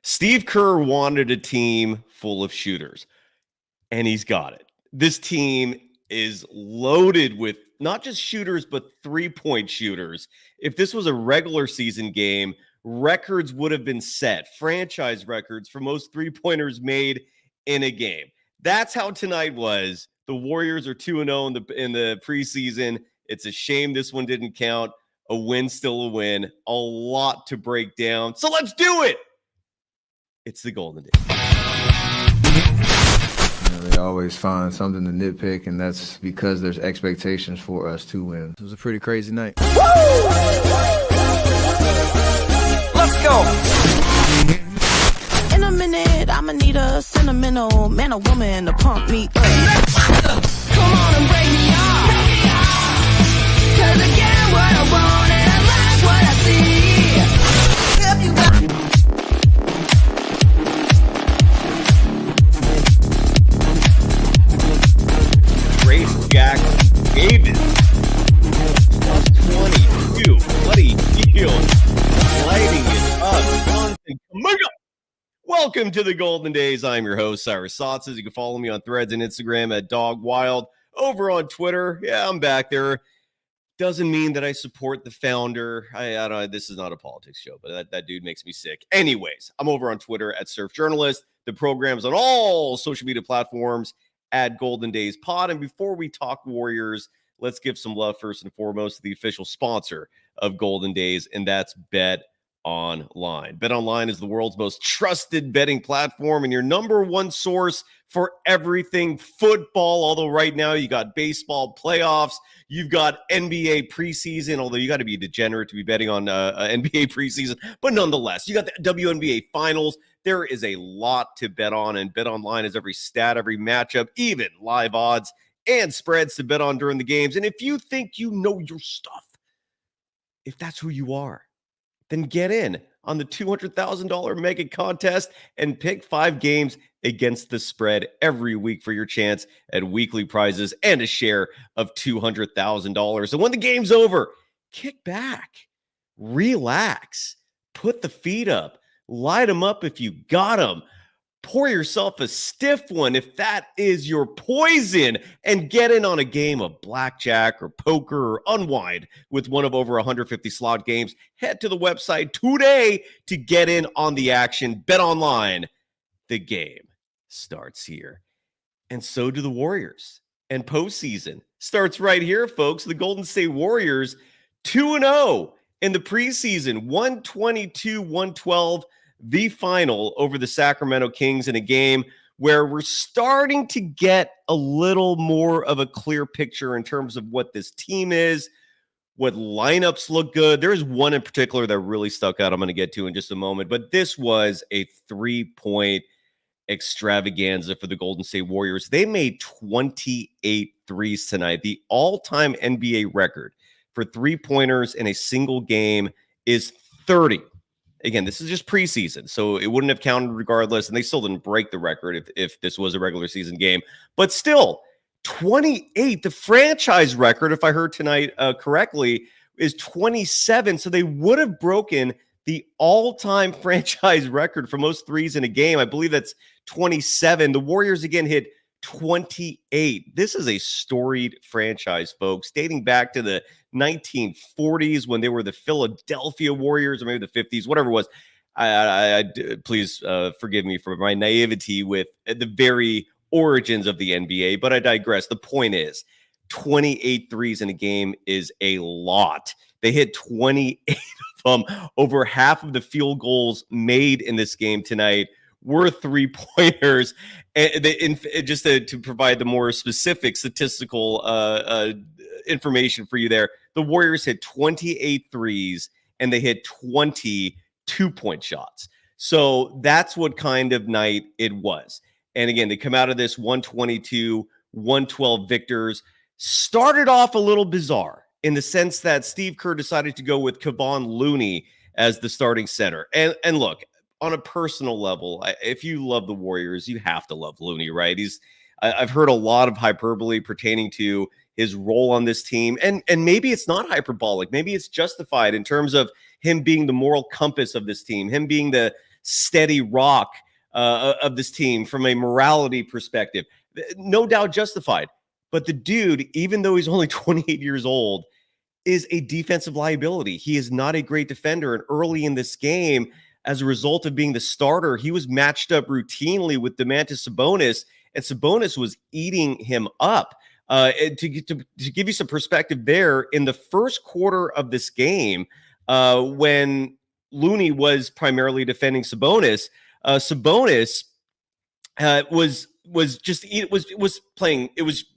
Steve Kerr wanted a team full of shooters, and he's got it. This team is loaded with not just shooters, but three-point shooters. If this was a regular season game, records would have been set, franchise records for most three-pointers made in a game. That's how tonight was. The Warriors are 2-0 in the preseason. It's a shame this one didn't count. A win, still a win. A lot to break down. So let's do it. It's the Golden Days. They always find something to nitpick, and that's because there's expectations for us to win. It was a pretty crazy night. Woo! Let's go! In a minute, I'ma need a sentimental man or woman to pump me up. Come on and break me off. 'Cause I get what I want and I like what I see. Great Jack Davis. Plus 22. Bloody Hield. Lighting it up. Jonathan Kuminga. Welcome to the Golden Days. I'm your host, Cyrus Saatsaz. You can follow me on Threads and Instagram at DogWild. Over on Twitter, yeah, I'm back there. Doesn't mean that I support the founder. I don't. This is not a politics show, but that dude makes me sick. Anyways, I'm over on Twitter at Surf Journalist. The program's on all social media platforms at Golden Days Pod. And before we talk Warriors, let's give some love first and foremost to the official sponsor of Golden Days, and that's BetOnline. BetOnline is the world's most trusted betting platform and your number one source for everything football. Although right now you got baseball playoffs, you've got NBA preseason, although you got to be a degenerate to be betting on NBA preseason. But nonetheless, you got the WNBA finals. There is a lot to bet on, and BetOnline is every stat, every matchup, even live odds and spreads to bet on during the games. And if you think you know your stuff, if that's who you are, then get in on the $200,000 mega contest and pick 5 games against the spread every week for your chance at weekly prizes and a share of $200,000. And when the game's over, kick back, relax, put the feet up, light them up if you got them. Pour yourself a stiff one if that is your poison, and get in on a game of blackjack or poker or unwind with one of over 150 slot games. Head to the website today to get in on the action. BetOnline, the game starts here. And so do the Warriors. And postseason starts right here, folks. The Golden State Warriors 2-0 in the preseason, 122-112. The final over the Sacramento Kings in a game where we're starting to get a little more of a clear picture in terms of what this team is, what lineups look good. There is one in particular that really stuck out I'm going to get to in just a moment, but this was a 3-point extravaganza for the Golden State Warriors. They made 28 threes tonight. The all-time NBA record for three-pointers in a single game is 30. Again, this is just preseason, so it wouldn't have counted regardless, and they still didn't break the record if this was a regular season game. But still, 28, the franchise record, if I heard tonight correctly, is 27. So they would have broken the all-time franchise record for most threes in a game. I believe that's 27. The Warriors, again, hit 28. This is a storied franchise, folks, dating back to the 1940s when they were the Philadelphia Warriors, or maybe the 50s, whatever it was. Please forgive me for my naivety with the very origins of the NBA, but I digress. The point is, 28 threes in a game is a lot. They hit 28 of them. Over half of the field goals made in this game tonight were three-pointers. And just to provide the more specific statistical information for you there, the Warriors hit 28 threes and they hit 20 two-point shots. So that's what kind of night it was. And again, they come out of this 122-112 victors. Started off a little bizarre in the sense that Steve Kerr decided to go with Kevon Looney as the starting center. And look, on a personal level, if you love the Warriors, you have to love Looney, right? I've heard a lot of hyperbole pertaining to his role on this team, and maybe it's not hyperbolic. Maybe it's justified in terms of him being the moral compass of this team, him being the steady rock of this team from a morality perspective. No doubt justified. But the dude, even though he's only 28 years old, is a defensive liability. He is not a great defender. And early in this game, as a result of being the starter, he was matched up routinely with Domantas Sabonis, and Sabonis was eating him up. To give you some perspective there, in the first quarter of this game, when Looney was primarily defending Sabonis, Sabonis was playing.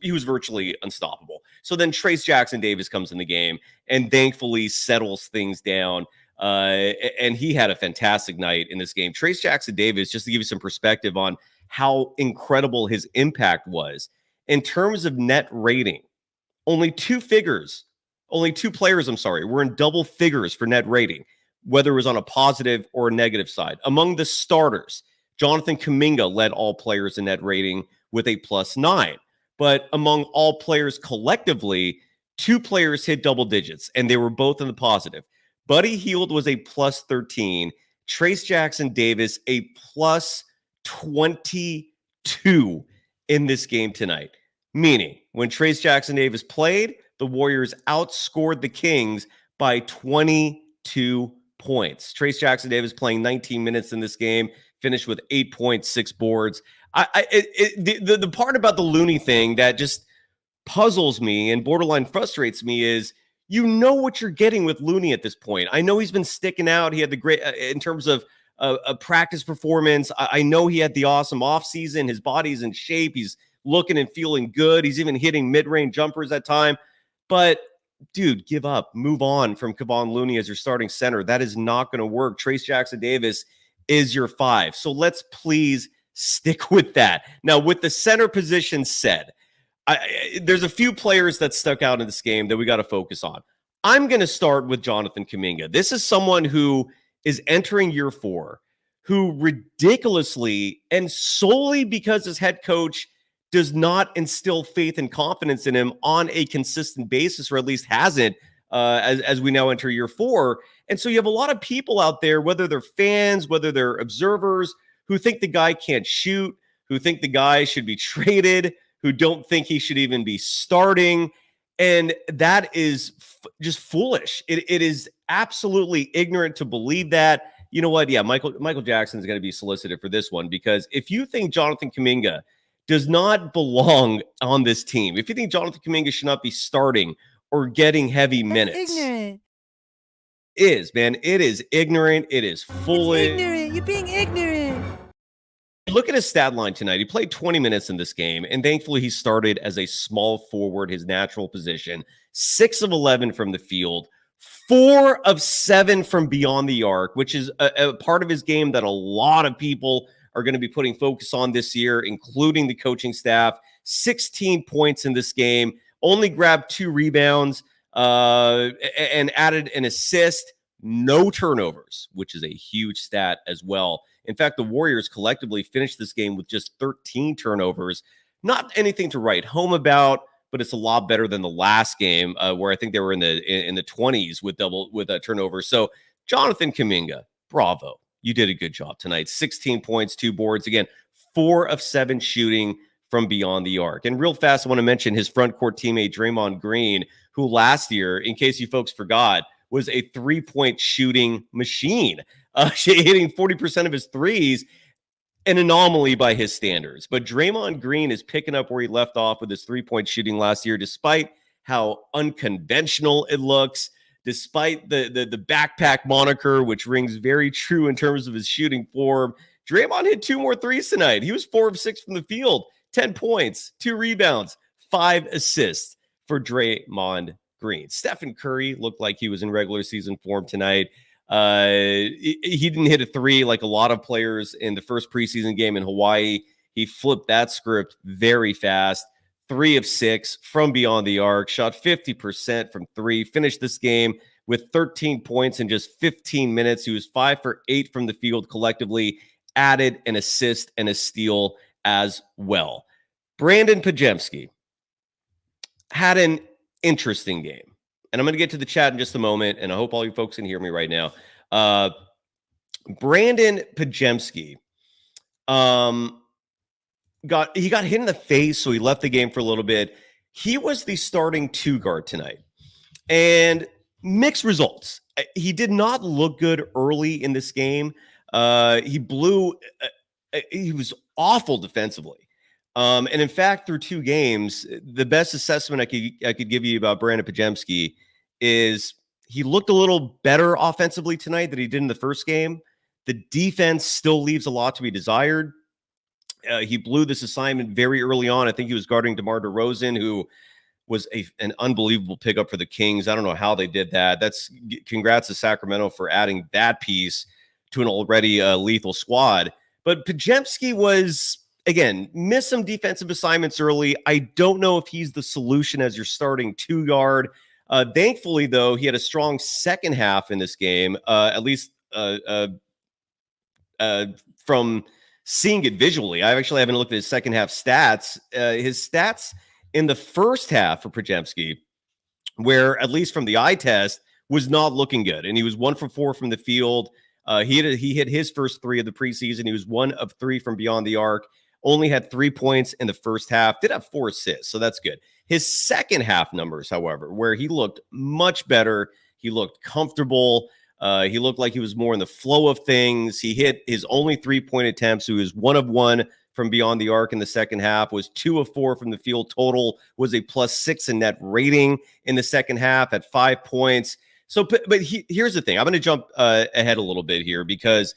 He was virtually unstoppable. So then Trayce Jackson-Davis comes in the game and thankfully settles things down. And he had a fantastic night in this game. Trayce Jackson-Davis, just to give you some perspective on how incredible his impact was in terms of net rating, only two players, were in double figures for net rating, whether it was on a positive or a negative side. Among the starters, Jonathan Kuminga led all players in net rating with a +9. But among all players collectively, two players hit double digits, and they were both in the positive. Buddy Hield was a +13. Trayce Jackson-Davis a +22 in this game tonight. Meaning, when Trayce Jackson-Davis played, the Warriors outscored the Kings by 22 points. Trayce Jackson-Davis playing 19 minutes in this game, finished with 8 points, 6 boards. The part about the Looney thing that just puzzles me and borderline frustrates me is, you know what you're getting with Looney at this point. I know he's been sticking out. He had the great, in terms of a practice performance. I know he had the awesome offseason. His body's in shape. He's looking and feeling good. He's even hitting mid-range jumpers at time. But, dude, give up. Move on from Kevon Looney as your starting center. That is not going to work. Trayce Jackson-Davis is your 5. So let's please stick with that. Now, with the center position said, there's a few players that stuck out in this game that we got to focus on. I'm going to start with Jonathan Kuminga. This is someone who is entering year 4, who ridiculously and solely because his head coach does not instill faith and confidence in him on a consistent basis, or at least hasn't, as we now enter year 4. And so you have a lot of people out there, whether they're fans, whether they're observers, who think the guy can't shoot, who think the guy should be traded, who don't think he should even be starting. And that is just foolish. It is absolutely ignorant to believe that. You know what? Yeah, Michael Jackson is going to be solicited for this one, because if you think Jonathan Kuminga does not belong on this team, if you think Jonathan Kuminga should not be starting or getting heavy minutes, ignorant. It is ignorant. It is foolish. It's ignorant. You're being ignorant. Look at his stat line tonight. He played 20 minutes in this game, and thankfully he started as a small forward, his natural position. 6 of 11 from the field, 4 of 7 from beyond the arc, which is a part of his game that a lot of people are going to be putting focus on this year, including the coaching staff. 16 points in this game, only grabbed 2 rebounds, and added an assist. No turnovers, which is a huge stat as well. In fact, the Warriors collectively finished this game with just 13 turnovers. Not anything to write home about, but it's a lot better than the last game, where I think they were in the 20s with turnovers. So Jonathan Kuminga, bravo. You did a good job tonight. 16 points, 2 boards. Again, 4 of 7 shooting from beyond the arc. And real fast, I want to mention his front court teammate, Draymond Green, who last year, in case you folks forgot, was a 3-point shooting machine, hitting 40% of his threes, an anomaly by his standards. But Draymond Green is picking up where he left off with his 3-point shooting last year, despite how unconventional it looks, despite the backpack moniker, which rings very true in terms of his shooting form. Draymond hit 2 more threes tonight. He was 4 of 6 from the field, 10 points, 2 rebounds, 5 assists for Draymond Green. Stephen Curry looked like he was in regular season form tonight. He didn't hit a 3 like a lot of players in the first preseason game in Hawaii. He flipped that script very fast. 3 of 6 from beyond the arc, shot 50% from 3, finished this game with 13 points in just 15 minutes. He was 5 for 8 from the field collectively, added an assist and a steal as well. Brandon Pajemski had an interesting game. And I'm going to get to the chat in just a moment, and I hope all you folks can hear me right now. Brandon Pajemski got hit in the face, so he left the game for a little bit. He was the starting 2 guard tonight, and mixed results. He did not look good early in this game. He was awful defensively. And in fact, through 2 games, the best assessment I could give you about Brandon Pajemski is he looked a little better offensively tonight than he did in the first game. The defense still leaves a lot to be desired. He blew this assignment very early on. I think he was guarding DeMar DeRozan, who was an unbelievable pickup for the Kings. I don't know how they did that. Congrats to Sacramento for adding that piece to an already lethal squad. But Pajemski was, again, missed some defensive assignments early. I don't know if he's the solution as your starting 2-guard. Thankfully, though, he had a strong second half in this game, at least from seeing it visually. I actually haven't looked at his second half stats. His stats in the first half for Pajemski, where at least from the eye test, was not looking good. And he was 1 for 4 from the field. He hit his first 3 of the preseason. He was 1 of 3 from beyond the arc. Only had 3 points in the first half. Did have 4 assists, so that's good. His second half numbers, however, where he looked much better. He looked comfortable. He looked like he was more in the flow of things. He hit his only 3-point attempts. He was 1 of 1 from beyond the arc in the second half, was 2 of 4 from the field. Total was a +6 in net rating in the second half at 5 points. So, but here's the thing. I'm going to jump ahead a little bit here because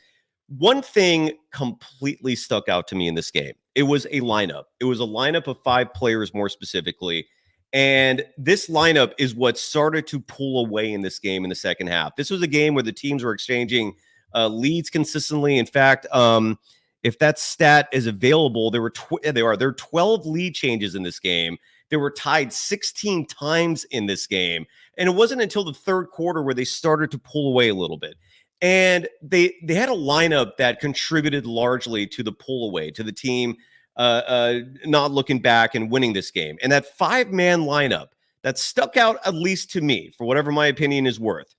one thing completely stuck out to me in this game. It was a lineup. It was a lineup of 5 players more specifically. And this lineup is what started to pull away in this game in the second half. This was a game where the teams were exchanging leads consistently. In fact, if that stat is available, there are 12 lead changes in this game. They were tied 16 times in this game. And it wasn't until the third quarter where they started to pull away a little bit. And they had a lineup that contributed largely to the pull away, to the team not looking back and winning this game. And that 5-man lineup that stuck out, at least to me, for whatever my opinion is worth.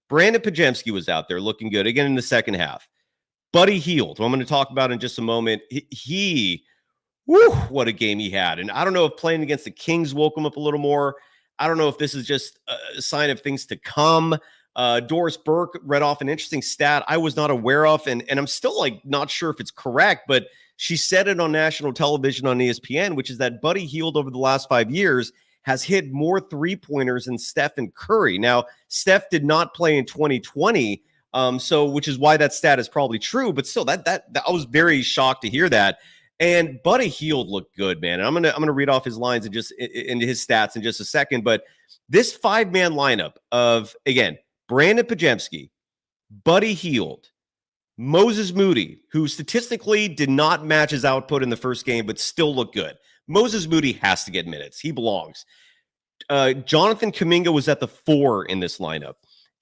Brandon Pajemski was out there looking good again in the second half. Buddy Hield, who I'm going to talk about in just a moment, what a game he had. And I don't know if playing against the Kings woke him up a little more. I don't know if this is just a sign of things to come. Doris Burke read off an interesting stat I was not aware of, and I'm still not sure if it's correct, but she said it on national television on ESPN, which is that Buddy Hield over the last 5 years has hit more 3-pointers than Steph and Curry. Now, Steph did not play in 2020, which is why that stat is probably true, but still, that I was very shocked to hear that. And Buddy Hield looked good, man. And I'm gonna read off his lines and just into his stats in just a second. But this 5-man lineup of, again, Brandon Pajemski, Buddy Hield, Moses Moody, who statistically did not match his output in the first game, but still looked good. Moses Moody has to get minutes. He belongs. Jonathan Kuminga was at the 4 in this lineup.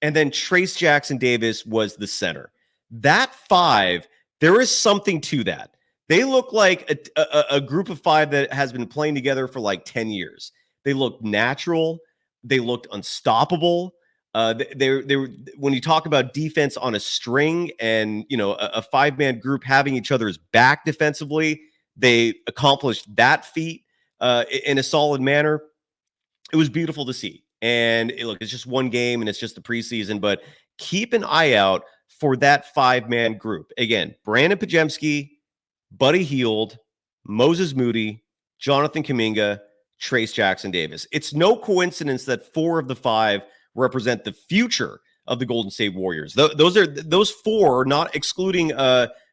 And then Trayce Jackson-Davis was the center. That 5, there is something to that. They look like a group of 5 that has been playing together for 10 years. They looked natural. They looked unstoppable. They when you talk about defense on a string and, a 5-man group having each other's back defensively, they accomplished that feat in a solid manner. It was beautiful to see. And it's just one game and it's just the preseason, but keep an eye out for that 5-man group. Again, Brandon Pajemski, Buddy Hield, Moses Moody, Jonathan Kuminga, Trayce Jackson-Davis. It's no coincidence that 4 of the 5 represent the future of the Golden State Warriors. Those 4, not excluding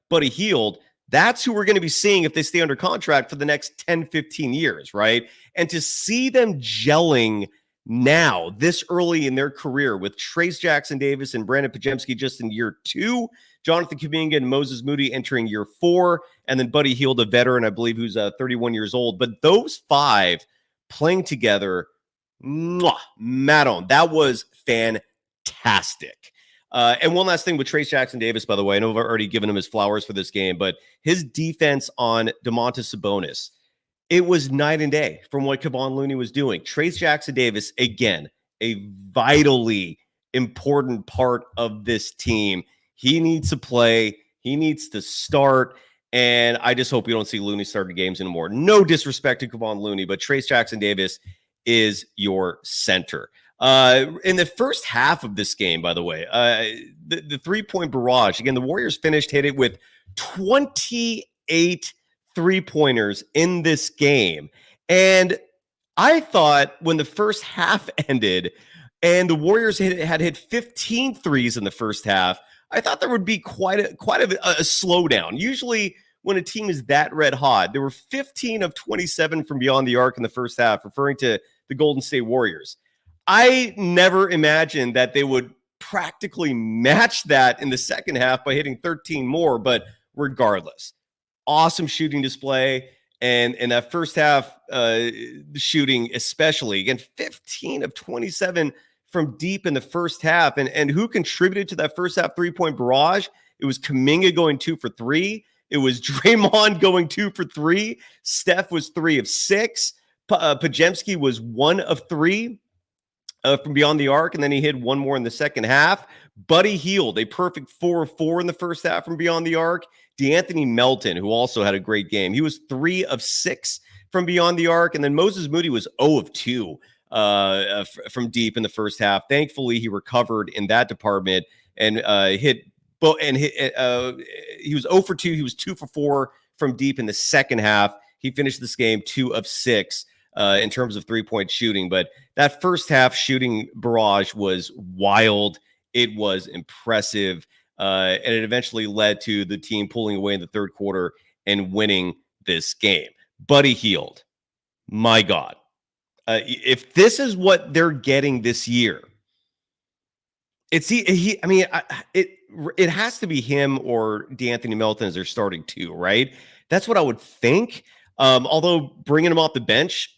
Buddy Hield. That's who we're going to be seeing if they stay under contract for the next 10, 15 years, right? And to see them gelling now, this early in their career, with Trayce Jackson-Davis and Brandon Pajemski just in year 2, Jonathan Kuminga and Moses Moody entering year 4, and then Buddy Hield, a veteran, I believe, who's 31 years old. But those 5 playing together, Madon, that was fantastic. And one last thing with Trayce Jackson-Davis, by the way, I know I've already given him his flowers for this game, but his defense on Domantas Sabonis, it was night and day from what Kevon Looney was doing. Trayce Jackson-Davis, again, a vitally important part of this team. He needs to play. He needs to start. And I just hope we don't see Looney start games anymore. No disrespect to Kevon Looney, but Trayce Jackson-Davis is your center. In the first half of this game, by the way, the three-point barrage, again, the Warriors hit it with 28 three-pointers in this game. And I thought when the first half ended and the Warriors had hit 15 threes in the first half, I thought there would be quite a slowdown. Usually when a team is that red hot, there were 15 of 27 from beyond the arc in the first half, referring to the Golden State Warriors. I never imagined that they would practically match that in the second half by hitting 13 more, but regardless, awesome shooting display. And that first half shooting especially, again, 15 of 27 from deep in the first half. And who contributed to that first half three-point barrage? It was Kuminga going 2 for 3. It was Draymond going 2 for 3. Steph was 3 of 6. Pajemski was 1 of 3 from beyond the arc, and then he hit one more in the second half. Buddy Hield, a perfect 4 of 4 in the first half from beyond the arc. D'Anthony Melton, who also had a great game. He was 3 of 6 from beyond the arc. And then Moses Moody was 0 of 2 from deep in the first half. Thankfully, he recovered in that department and he was 0 for 2. He was 2 for 4 from deep in the second half. He finished this game 2 of 6 in terms of three-point shooting. But that first half shooting barrage was wild. It was impressive. And it eventually led to the team pulling away in the third quarter and winning this game. Buddy Hield, my God. If this is what they're getting this year, it has to be him or D'Anthony Melton as their starting two, right? That's what I would think. Although bringing him off the bench,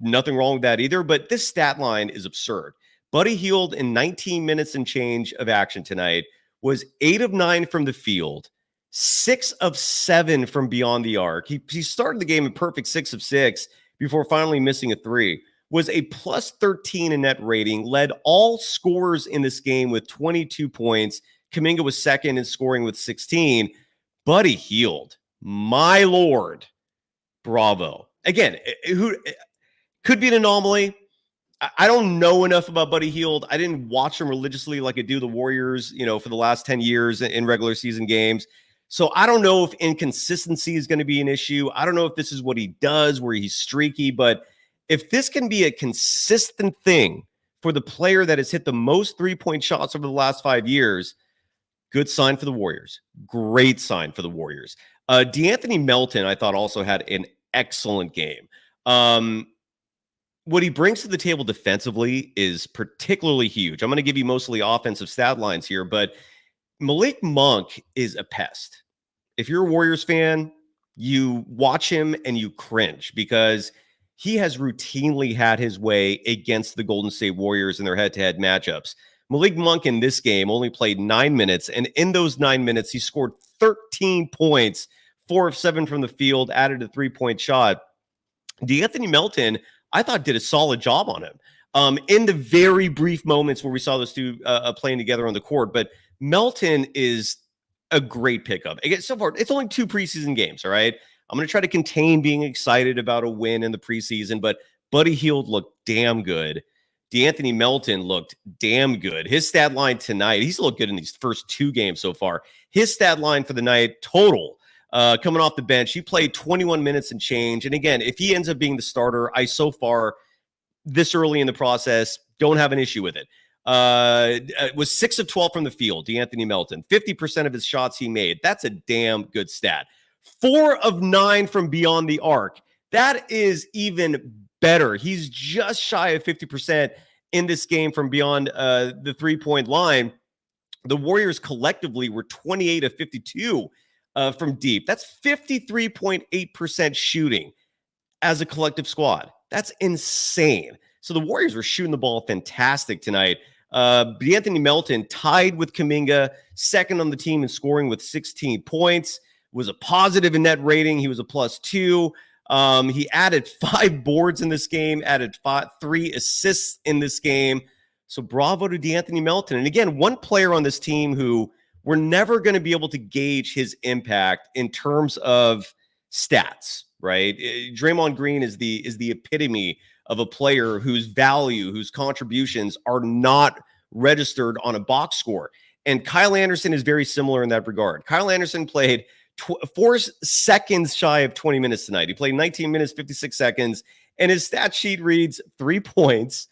nothing wrong with that either. But this stat line is absurd. Buddy Hield in 19 minutes and change of action tonight was 8 of 9 from the field, 6 of 7 from beyond the arc. He started the game in perfect 6 of 6 before finally missing a 3. Was a plus 13 in net rating, led all scorers in this game with 22 points. Kuminga was second in scoring with 16. Buddy Hield, my Lord, bravo. Again, who could be an anomaly. I don't know enough about Buddy Hield. I didn't watch him religiously like I do the Warriors, for the last 10 years in regular season games. So I don't know if inconsistency is going to be an issue. I don't know if this is what he does where he's streaky, but if this can be a consistent thing for the player that has hit the most three-point shots over the last 5 years, good sign for the Warriors. Great sign for the Warriors. D'Anthony Melton, I thought, also had an excellent game. What he brings to the table defensively is particularly huge. I'm going to give you mostly offensive stat lines here, but Malik Monk is a pest. If you're a Warriors fan, you watch him and you cringe because he has routinely had his way against the Golden State Warriors in their head-to-head matchups. Malik Monk in this game only played 9 minutes, and in those 9 minutes, he scored 13 points, 4 of 7 from the field, added a three-point shot. D'Anthony Melton, I thought, did a solid job on him in the very brief moments where we saw those two playing together on the court. But Melton is a great pickup. Again, so far, it's only 2 preseason games, all right? I'm going to try to contain being excited about a win in the preseason, but Buddy Hield looked damn good. D'Anthony Melton looked damn good. His stat line tonight, he's looked good in these first 2 games so far. His stat line for the night, total, coming off the bench, he played 21 minutes and change. And again, if he ends up being the starter, I so far, this early in the process, don't have an issue with it. It was 6 of 12 from the field, D'Anthony Melton. 50% of his shots he made. That's a damn good stat. 4 of 9 from beyond the arc. That is even better. He's just shy of 50% in this game from beyond the three-point line. The Warriors collectively were 28 of 52 from deep. That's 53.8% shooting as a collective squad. That's insane. So the Warriors were shooting the ball fantastic tonight. D'Anthony Melton tied with Kuminga, second on the team in scoring with 16 points, was a positive in net rating. He was a +2. He added 5 boards in this game, added 3 assists in this game. So bravo to D'Anthony Melton. And again, one player on this team who we're never going to be able to gauge his impact in terms of stats, right? Draymond Green is the epitome of a player whose value, whose contributions are not registered on a box score. And Kyle Anderson is very similar in that regard. Kyle Anderson played 4 seconds shy of 20 minutes tonight. He played 19 minutes, 56 seconds, and his stat sheet reads 3 points,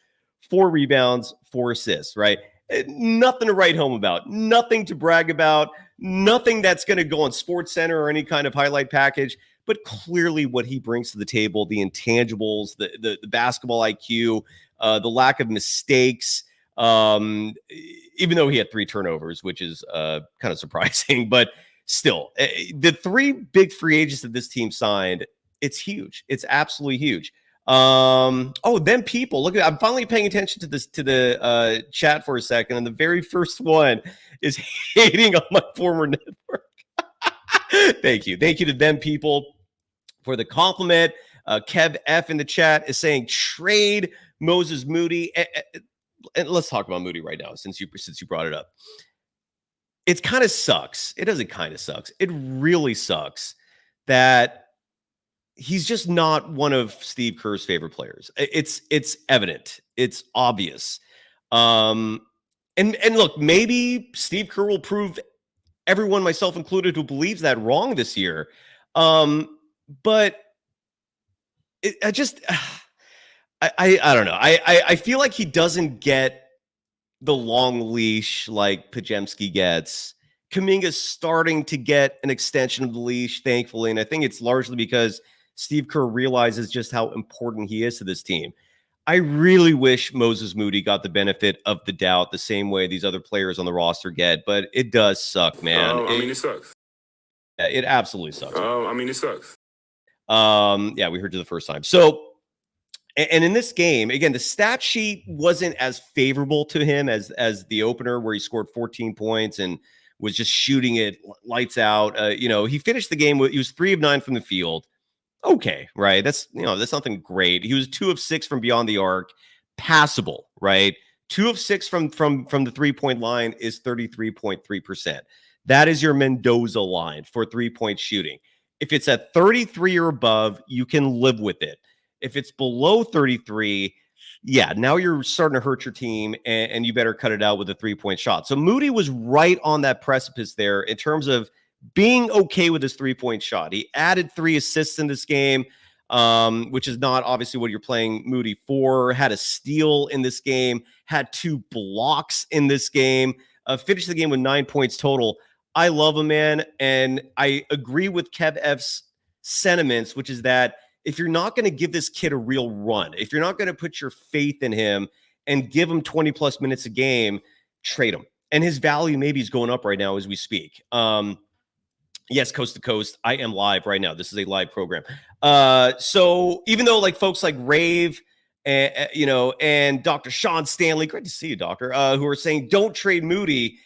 4 rebounds, 4 assists, right? Nothing to write home about, nothing to brag about, nothing that's going to go on Sports Center or any kind of highlight package. But clearly what he brings to the table, the intangibles, the basketball IQ, the lack of mistakes, even though he had 3 turnovers, which is kind of surprising, but still, the 3 big free agents that this team signed, it's huge. It's absolutely huge. Them people, look at, I'm finally paying attention to this, to the chat for a second. And the very first one is hating on my former network. Thank you to them people for the compliment. Kev F in the chat is saying trade Moses Moody. And let's talk about Moody right now, since you brought it up. It kind of sucks. It doesn't kind of sucks. It really sucks that he's just not one of Steve Kerr's favorite players. It's evident. It's obvious. And look, maybe Steve Kerr will prove everyone, myself included, who believes that wrong this year. But I don't know. I feel like he doesn't get the long leash like Pajemski gets. Kuminga's starting to get an extension of the leash, thankfully. And I think it's largely because Steve Kerr realizes just how important he is to this team. I really wish Moses Moody got the benefit of the doubt the same way these other players on the roster get, but it does suck, man. It sucks. Yeah, it absolutely sucks. It sucks. Yeah, we heard you the first time. So, and in this game, again, the stat sheet wasn't as favorable to him as the opener, where he scored 14 points and was just shooting it lights out. He finished the game with, he was 3 of 9 from the field. Okay, right? That's nothing great. He was 2 of 6 from beyond the arc, passable, right? 2 of 6 from the 3-point line is 33.3%. That is your Mendoza line for 3-point shooting. If it's at 33 or above, you can live with it. If it's below 33, yeah, now you're starting to hurt your team, and you better cut it out with a 3-point shot. So Moody was right on that precipice there in terms of being okay with his 3-point shot. He added 3 assists in this game, which is not obviously what you're playing Moody for. Had a steal in this game, had 2 blocks in this game, finished the game with 9 points total. I love him, man. And I agree with Kev F's sentiments, which is that if you're not going to give this kid a real run, if you're not going to put your faith in him and give him 20 plus minutes a game, trade him. And his value maybe is going up right now as we speak. Yes, coast to coast. I am live right now. This is a live program. So even though like folks like Rave and Dr. Sean Stanley, great to see you, doctor, who are saying don't trade Moody,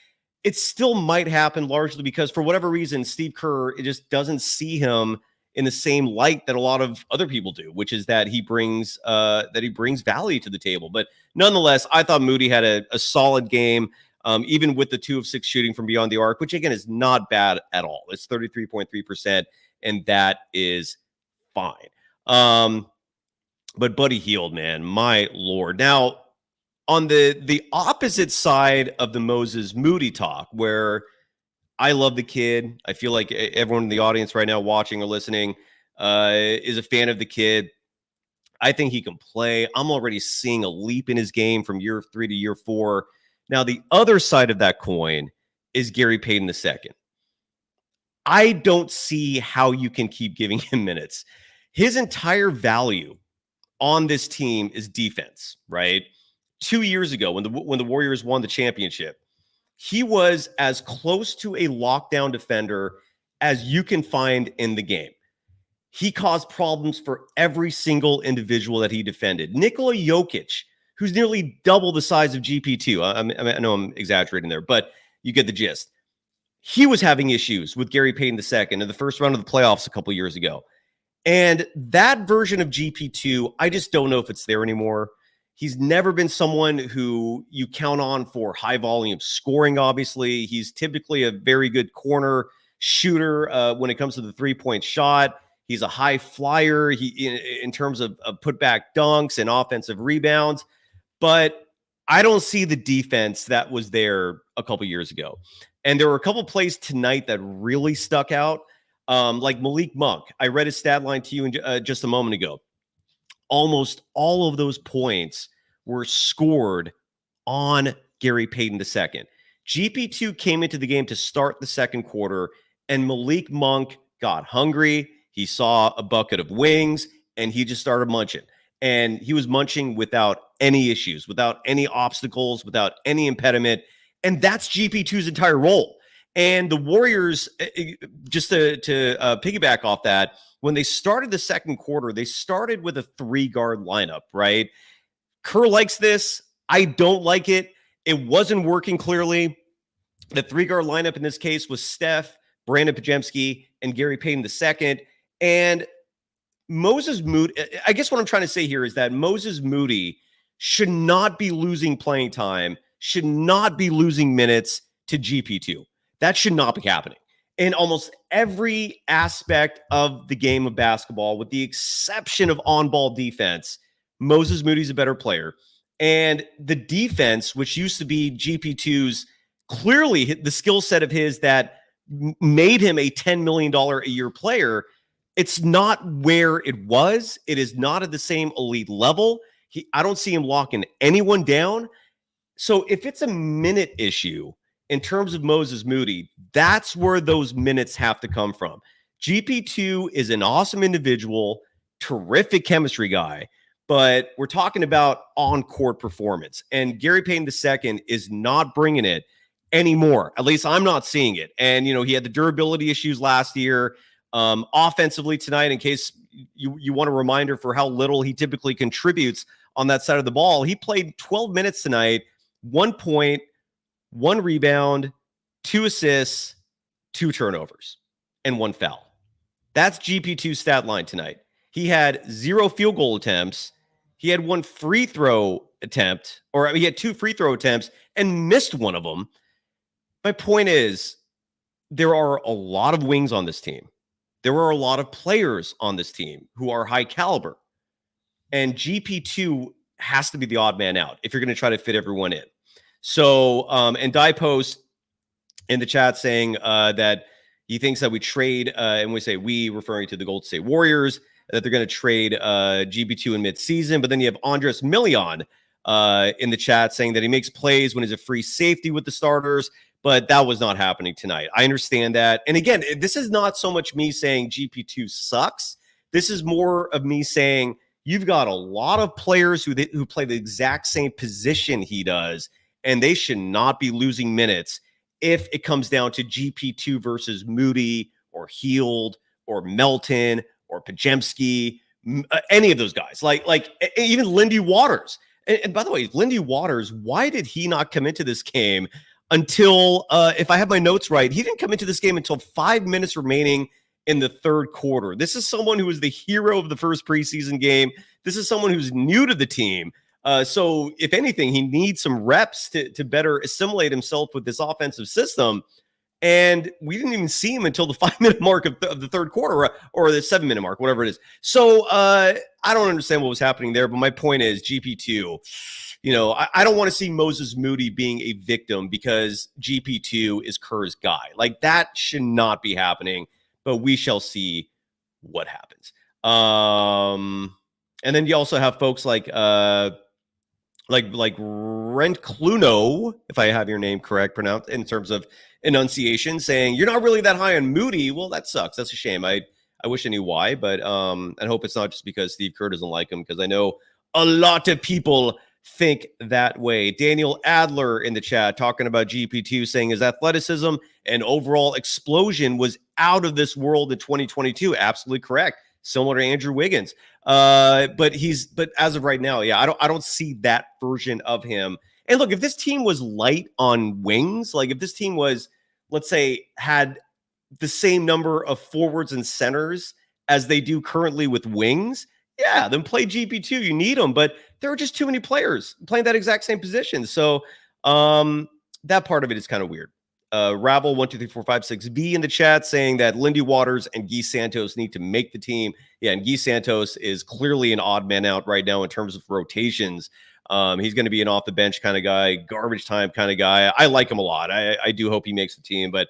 it still might happen largely because for whatever reason, Steve Kerr, it just doesn't see him in the same light that a lot of other people do, which is that he brings value to the table. But nonetheless, I thought Moody had a solid game, even with the 2 of 6 shooting from beyond the arc, which again is not bad at all. It's 33.3%, and that is fine. But Buddy Hield, man, my Lord. Now, on the opposite side of the Moses Moody talk, where I love the kid. I feel like everyone in the audience right now watching or listening is a fan of the kid. I think he can play. I'm already seeing a leap in his game from year 3 to year 4. Now, the other side of that coin is Gary Payton II. I don't see how you can keep giving him minutes. His entire value on this team is defense, right? 2 years ago, when the Warriors won the championship, he was as close to a lockdown defender as you can find in the game. He caused problems for every single individual that he defended. Nikola Jokic, who's nearly double the size of GP2. I know I'm exaggerating there, but you get the gist. He was having issues with Gary Payton II in the first round of the playoffs a couple years ago. And that version of GP2, I just don't know if it's there anymore. He's never been someone who you count on for high volume scoring, obviously. He's typically a very good corner shooter when it comes to the three-point shot. He's a high flyer in terms of putback dunks and offensive rebounds. But I don't see the defense that was there a couple years ago. And there were a couple plays tonight that really stuck out, like Malik Monk. I read his stat line to you just a moment ago. Almost all of those points were scored on Gary Payton II. GP2 came into the game to start the second quarter, and Malik Monk got hungry. He saw a bucket of wings, and he just started munching. And he was munching without any issues, without any obstacles, without any impediment. And that's GP2's entire role. And the Warriors, just to piggyback off that, when they started the second quarter, they started with a 3-guard lineup, right? Kerr likes this. I don't like it. It wasn't working clearly. The 3-guard lineup in this case was Steph, Brandon Pajemski, and Gary Payton II. And Moses Moody, I guess what I'm trying to say here is that Moses Moody should not be losing playing time, should not be losing minutes to GP2. That should not be happening. In almost every aspect of the game of basketball, with the exception of on-ball defense, Moses Moody's a better player. And the defense, which used to be GP2's, clearly the skill set of his that made him a $10 million a year player, it's not where it was. It is not at the same elite level. I don't see him locking anyone down. So if it's a minute issue in terms of Moses Moody, that's where those minutes have to come from. GP2 is an awesome individual, terrific chemistry guy, but we're talking about on-court performance. And Gary Payton II is not bringing it anymore. At least I'm not seeing it. And, he had the durability issues last year. Offensively tonight, in case you want a reminder for how little he typically contributes on that side of the ball, he played 12 minutes tonight, 1 point, 1 rebound, 2 assists, 2 turnovers, and 1 foul. That's GP2's stat line tonight. He had 0 field goal attempts. He had 1 free throw attempt, or he had 2 free throw attempts and missed one of them. My point is, there are a lot of wings on this team. There are a lot of players on this team who are high caliber. And GP2 has to be the odd man out if you're going to try to fit everyone in. So, and Die Post in the chat saying that he thinks that we trade, and we say we, referring to the Golden State Warriors, that they're going to trade GP2 in midseason. But then you have Andres Million in the chat saying that he makes plays when he's a free safety with the starters. But that was not happening tonight. I understand that. And again, this is not so much me saying GP2 sucks. This is more of me saying you've got a lot of players who play the exact same position he does, and they should not be losing minutes if it comes down to GP2 versus Moody or Hield or Melton or Pajemski, any of those guys. Like even Lindy Waters. And by the way, Lindy Waters, why did he not come into this game until, if I have my notes right, he didn't come into this game until 5 minutes remaining in the third quarter. This is someone who was the hero of the first preseason game. This is someone who's new to the team. So if anything, he needs some reps to better assimilate himself with this offensive system. And we didn't even see him until the 5-minute mark of the third quarter or the 7-minute mark, whatever it is. So I don't understand what was happening there. But my point is GP2, I don't want to see Moses Moody being a victim because GP2 is Kerr's guy. Like, that should not be happening, but we shall see what happens. And then you also have folks like Rent Cluno, if I have your name correct pronounced in terms of enunciation, saying you're not really that high on Moody. Well, that sucks. That's a shame. I wish I knew why, but I hope it's not just because Steve Kerr doesn't like him, because I know a lot of people think that way. Daniel Adler in the chat talking about GP2, saying his athleticism and overall explosion was out of this world in 2022. Absolutely correct. Similar to Andrew Wiggins. But as of right now, yeah, I don't see that version of him. And look, if this team was light on wings, like if this team was, let's say, had the same number of forwards and centers as they do currently with wings, yeah, then play GP2. You need them, but there are just too many players playing that exact same position. So that part of it is kind of weird. Ravel 12345 in the chat saying that Lindy Waters and Guy Santos need to make the team. Yeah, and Guy Santos is clearly an odd man out right now in terms of rotations. He's going to be an off the bench kind of guy, garbage time kind of guy. I like him a lot. I do hope he makes the team, but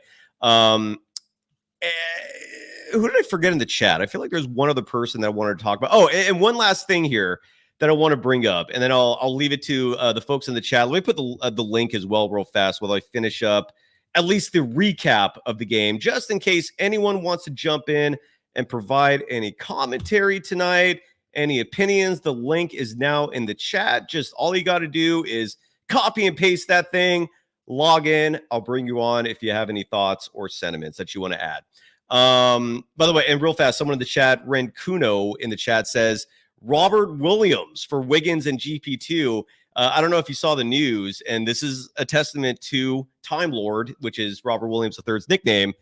who did I forget in the chat? I feel like there's one other person that I wanted to talk about. Oh, and one last thing here that I want to bring up, and then I'll leave it to the folks in the chat. Let me put the link as well real fast while I finish up at least the recap of the game, just in case anyone wants to jump in and provide any commentary tonight, any opinions. The link is now in the chat. Just all you got to do is copy and paste that thing, log in. I'll bring you on if you have any thoughts or sentiments that you want to add. By the way, and real fast, someone in the chat, Ren Kuno in the chat says, Robert Williams for Wiggins and GP2. I don't know if you saw the news, and this is a testament to Time Lord, which is Robert Williams III's nickname.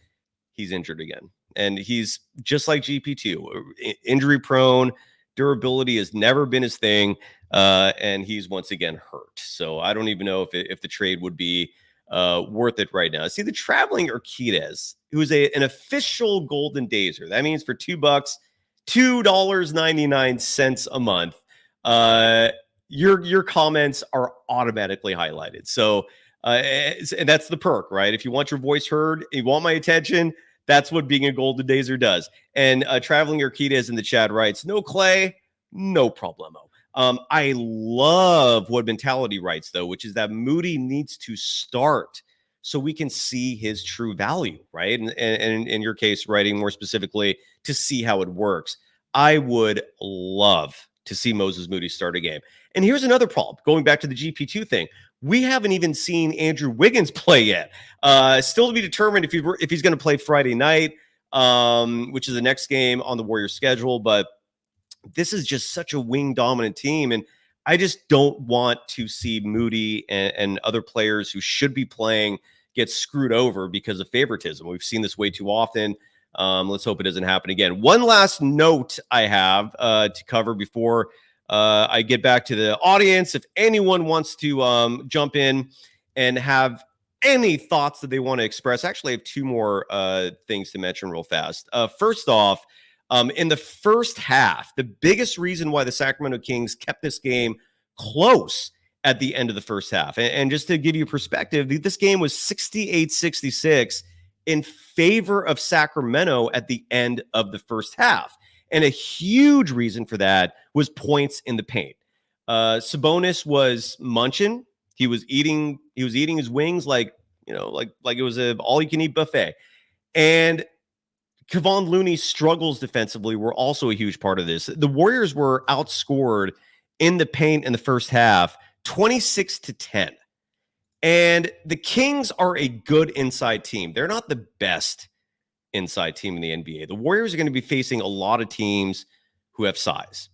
He's injured again, and he's just like GP2, injury prone. Durability has never been his thing, and he's once again hurt. So I don't even know if the trade would be worth it right now. See, the traveling Urquidez, who is an official Golden Dazer. That means for $2, $2.99 a month. Your comments are automatically highlighted. So and that's the perk, right? If you want your voice heard, you want my attention, that's what being a Golden Dazer does. And Traveling Urquidez in the chat writes, no Clay, no problemo. I love what Mentality writes, though, which is that Moody needs to start so we can see his true value, right? And in your case, writing more specifically to see how it works. I would love to see Moses Moody start a game. And here's another problem, going back to the GP2 thing. We haven't even seen Andrew Wiggins play yet. Still to be determined if he's going to play Friday night, which is the next game on the Warriors schedule. But this is just such a wing-dominant team, and I just don't want to see Moody and other players who should be playing get screwed over because of favoritism. We've seen this way too often. Let's hope it doesn't happen again. One last note I have to cover before I get back to the audience. If anyone wants to jump in and have any thoughts that they want to express, actually I have two more things to mention real fast. First off, in the first half, the biggest reason why the Sacramento Kings kept this game close at the end of the first half, and just to give you perspective, this game was 68-66 in favor of Sacramento at the end of the first half. And a huge reason for that was points in the paint. Sabonis was munching. He was eating his wings like it was a all-you-can-eat buffet. And Kevon Looney's struggles defensively were also a huge part of this. The Warriors were outscored in the paint in the first half, 26-10. And the Kings are a good inside team. They're not the best inside team in the NBA. The Warriors are going to be facing a lot of teams who have size.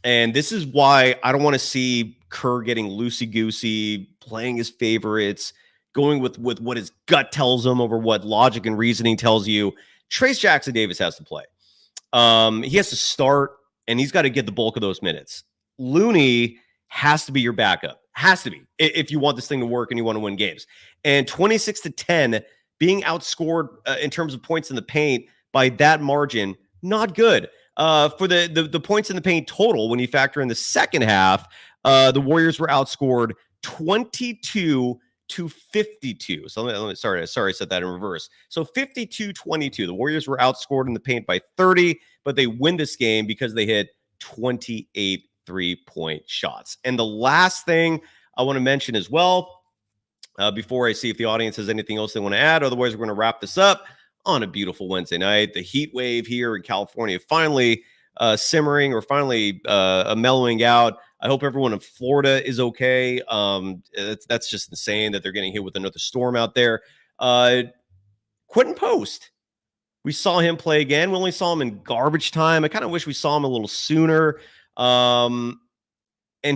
And this is why I don't want to see Kerr getting loosey-goosey, playing his favorites, going with what his gut tells him over what logic and reasoning tells you. Trayce Jackson-Davis has to play. He has to start, and he's got to get the bulk of those minutes. Looney has to be your backup. Has to be, if you want this thing to work and you want to win games. And 26-10, being outscored in terms of points in the paint by that margin, not good. For the points in the paint total, when you factor in the second half, the Warriors were outscored 22-52. So sorry, I said that in reverse. So 52-22. The Warriors were outscored in the paint by 30, but they win this game because they hit 28 3-point shots. And the last thing I want to mention as well, before I see if the audience has anything else they want to add, otherwise we're going to wrap this up on a beautiful Wednesday night. The heat wave here in California finally simmering or finally mellowing out. I hope everyone in Florida is okay. That's just insane that they're getting hit with another storm out there. Quentin Post, we saw him play again. We only saw him in garbage time. I kind of wish we saw him a little sooner. And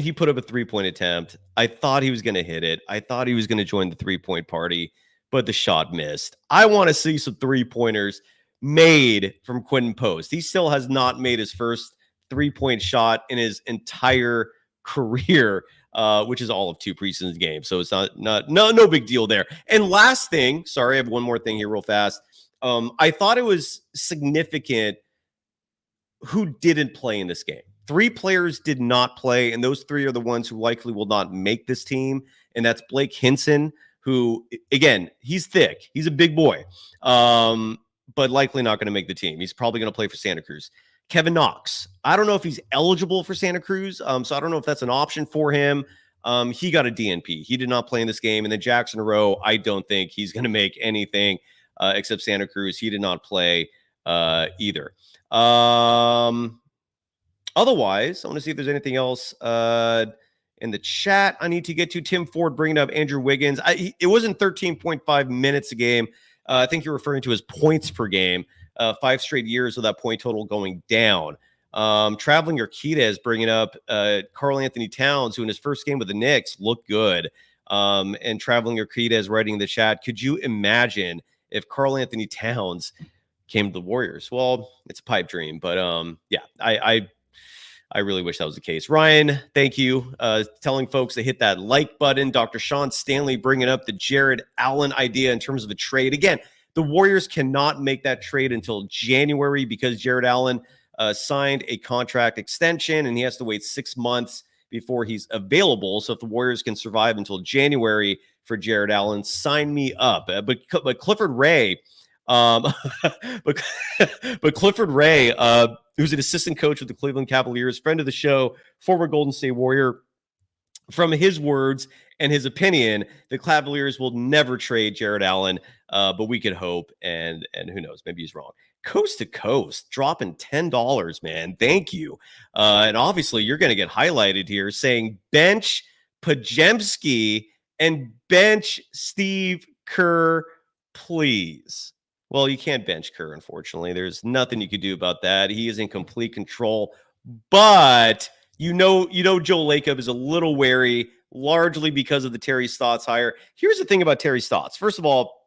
he put up a 3-point attempt. I thought he was going to hit it. I thought he was going to join the 3-point party, but the shot missed. I want to see some 3-pointers made from Quentin Post. He still has not made his first 3-point shot in his entire career, which is all of 2 preseason games. So it's no big deal there. And last thing, sorry, I have one more thing here real fast. I thought it was significant who didn't play in this game. 3 players did not play, and those 3 are the ones who likely will not make this team. And that's Blake Hinson, who, again, he's thick. He's a big boy, but likely not going to make the team. He's probably going to play for Santa Cruz. Kevin Knox, I don't know if he's eligible for Santa Cruz, so I don't know if that's an option for him. He got a DNP. He did not play in this game. And then Jackson Rowe, I don't think he's going to make anything except Santa Cruz. He did not play either. Otherwise, I want to see if there's anything else in the chat I need to get to. Tim Ford bringing up Andrew Wiggins. It wasn't 13.5 minutes a game. I think you're referring to his points per game. 5 straight years of that point total going down. Traveling Urquidez bringing up Karl Anthony Towns, who in his first game with the Knicks looked good. And Traveling Urquidez writing in the chat, could you imagine if Karl Anthony Towns came to the Warriors? Well, it's a pipe dream, but yeah, I really wish that was the case. Ryan, thank you. Telling folks to hit that like button. Dr. Sean Stanley bringing up the Jared Allen idea in terms of a trade. Again, the Warriors cannot make that trade until January because Jared Allen signed a contract extension and he has to wait 6 months before he's available. So if the Warriors can survive until January for Jared Allen, sign me up. But Clifford Ray, but Clifford Ray, who's an assistant coach with the Cleveland Cavaliers, friend of the show, former Golden State Warrior, from his words and his opinion, the Cavaliers will never trade Jared Allen, but we could hope, and who knows, maybe he's wrong. Coast to Coast, dropping $10, man. Thank you. And obviously, you're going to get highlighted here saying bench Podziemski and bench Steve Kerr, please. Well, you can't bench Kerr, unfortunately. There's nothing you could do about that. He is in complete control. But you know, Joe Lacob is a little wary, largely because of the Terry Stotts hire. Here's the thing about Terry Stotts. First of all,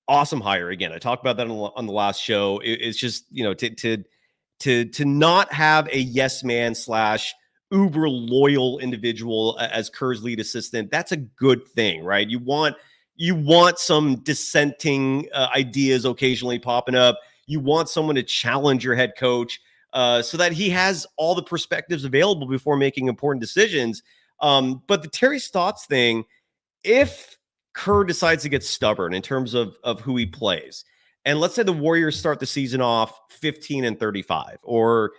awesome hire. Again, I talked about that on the last show. It's just, you know, to not have a yes man / uber loyal individual as Kerr's lead assistant. That's a good thing, right? You want some dissenting ideas occasionally popping up. You want someone to challenge your head coach so that he has all the perspectives available before making important decisions. But the Terry Stotts thing, if Kerr decides to get stubborn in terms of who he plays, and let's say the Warriors start the season off 15-35 or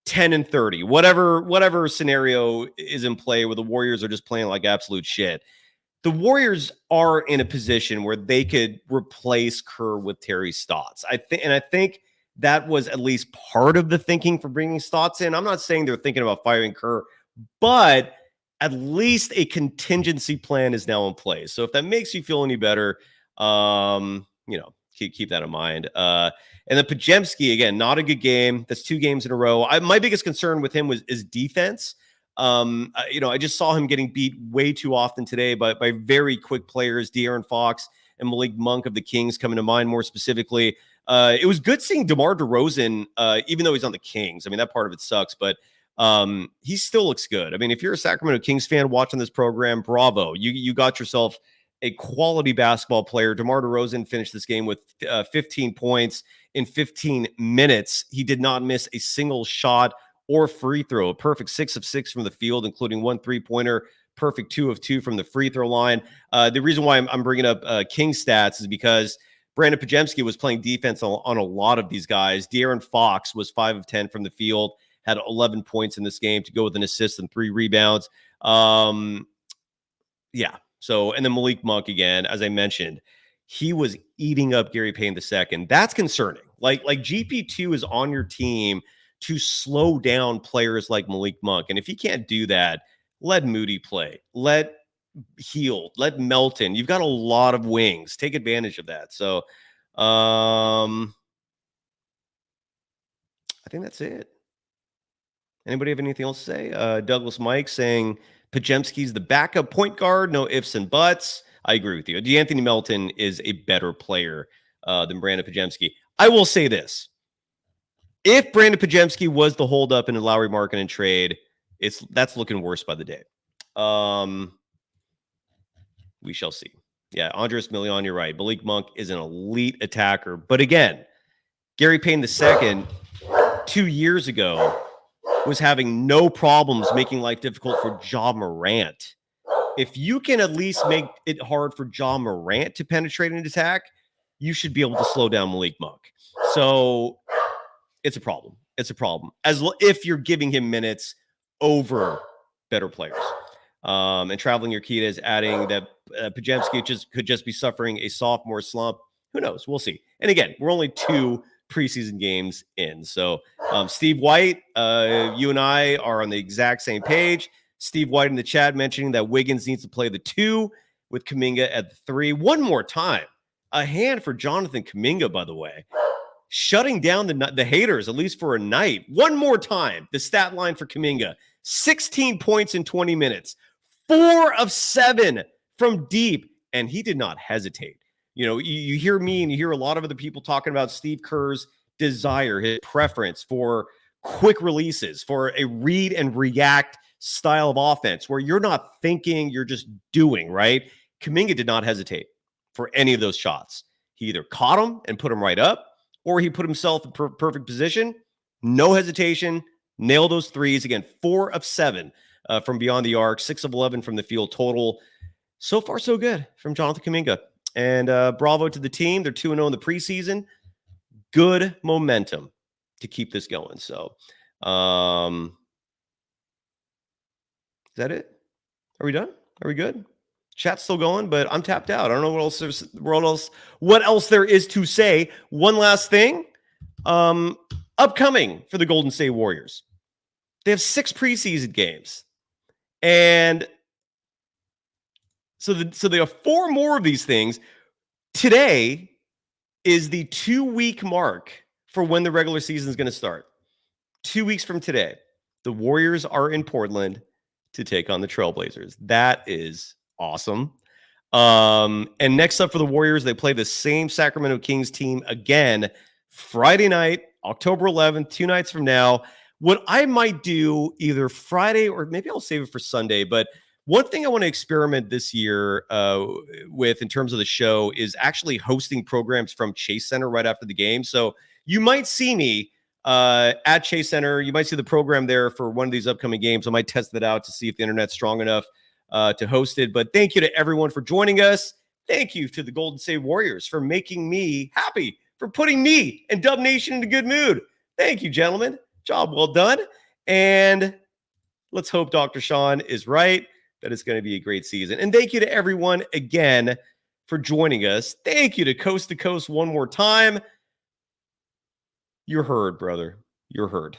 10-30, whatever scenario is in play where the Warriors are just playing like absolute shit, the Warriors are in a position where they could replace Kerr with Terry Stotts. I think that was at least part of the thinking for bringing Stotts in. I'm not saying they're thinking about firing Kerr, but at least a contingency plan is now in place. So if that makes you feel any better, keep that in mind. And then Podziemski, again, not a good game. That's 2 games in a row. My biggest concern with him is defense. I just saw him getting beat way too often today by very quick players, De'Aaron Fox and Malik Monk of the Kings coming to mind more specifically. It was good seeing DeMar DeRozan, even though he's on the Kings. I mean, that part of it sucks, but he still looks good. I mean, if you're a Sacramento Kings fan watching this program, bravo. You got yourself a quality basketball player. DeMar DeRozan finished this game with 15 points in 15 minutes. He did not miss a single shot or free throw. A perfect 6 of 6 from the field, including 1 3-pointer, perfect 2 of 2 from the free throw line. The reason why I'm bringing up King stats is because Brandon Podziemski was playing defense on a lot of these guys. De'Aaron Fox was 5 of 10 from the field, had 11 points in this game to go with an assist and 3 rebounds. So, and then Malik Monk, again, as I mentioned, he was eating up Gary Payton II. That's concerning. Like GP2 is on your team to slow down players like Malik Monk. And if he can't do that, let Moody play. Let Hield. Let Melton. You've got a lot of wings. Take advantage of that. So I think that's it. Anybody have anything else to say? Douglas Mike saying Podziemski's the backup point guard. No ifs and buts. I agree with you. DeAnthony Melton is a better player than Brandon Podziemski. I will say this. If Brandon Podziemski was the holdup in the Lowry Markkanen trade, That's looking worse by the day. We shall see. Yeah, Andres Million, you're right. Malik Monk is an elite attacker. But again, Gary Payton II, 2 years ago, was having no problems making life difficult for Ja Morant. If you can at least make it hard for Ja Morant to penetrate an attack, you should be able to slow down Malik Monk. So it's a problem. It's a problem. If you're giving him minutes over better players. And Traveling Urquidez is adding that Pajemski could just be suffering a sophomore slump. Who knows? We'll see. And again, we're only 2 preseason games in. So Steve White, you and I are on the exact same page. Steve White in the chat mentioning that Wiggins needs to play the 2 with Kuminga at the 3. One more time. A hand for Jonathan Kuminga, by the way. Shutting down the haters, at least for a night. One more time. The stat line for Kuminga. 16 points in 20 minutes. 4 of 7 from deep. And he did not hesitate. You know, you hear me and you hear a lot of other people talking about Steve Kerr's desire, his preference for quick releases, for a read and react style of offense where you're not thinking, you're just doing, right? Kuminga did not hesitate for any of those shots. He either caught them and put them right up, or he put himself in perfect position. No hesitation. Nailed those threes. Again, 4 of 7 from beyond the arc, 6 of 11 from the field total. So far, so good from Jonathan Kuminga. And bravo to the team. They're 2-0 in the preseason. Good momentum to keep this going. So, is that it? Are we done? Are we good? Chat's still going, but I'm tapped out. I don't know what else there is to say. One last thing. Upcoming for the Golden State Warriors. They have 6 preseason games. And so they have 4 more of these things. Today is the 2-week mark for when the regular season is going to start. 2 weeks from today, the Warriors are in Portland to take on the Trailblazers. That is awesome. And next up for the Warriors, they play the same Sacramento Kings team again Friday night, October 11th, 2 nights from now. What I might do either Friday or maybe I'll save it for Sunday, but one thing I want to experiment this year with in terms of the show is actually hosting programs from Chase Center right after the game. So you might see me at Chase Center. You might see the program there for one of these upcoming games. I might test that out to see if the internet's strong enough to host it. But thank you to everyone for joining us. Thank you to the Golden State Warriors for making me happy, for putting me and Dub Nation in a good mood. Thank you, gentlemen. Job well done. And let's hope Dr. Sean is right, that it's going to be a great season. And thank you to everyone again for joining us. Thank you to Coast to Coast one more time. You're heard, brother. You're heard.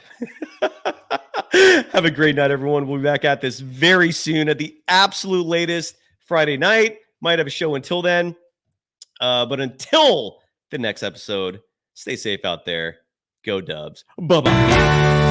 Have a great night, everyone. We'll be back at this very soon at the absolute latest Friday night. Might have a show until then. But until the next episode, stay safe out there. Go Dubs. Bye-bye.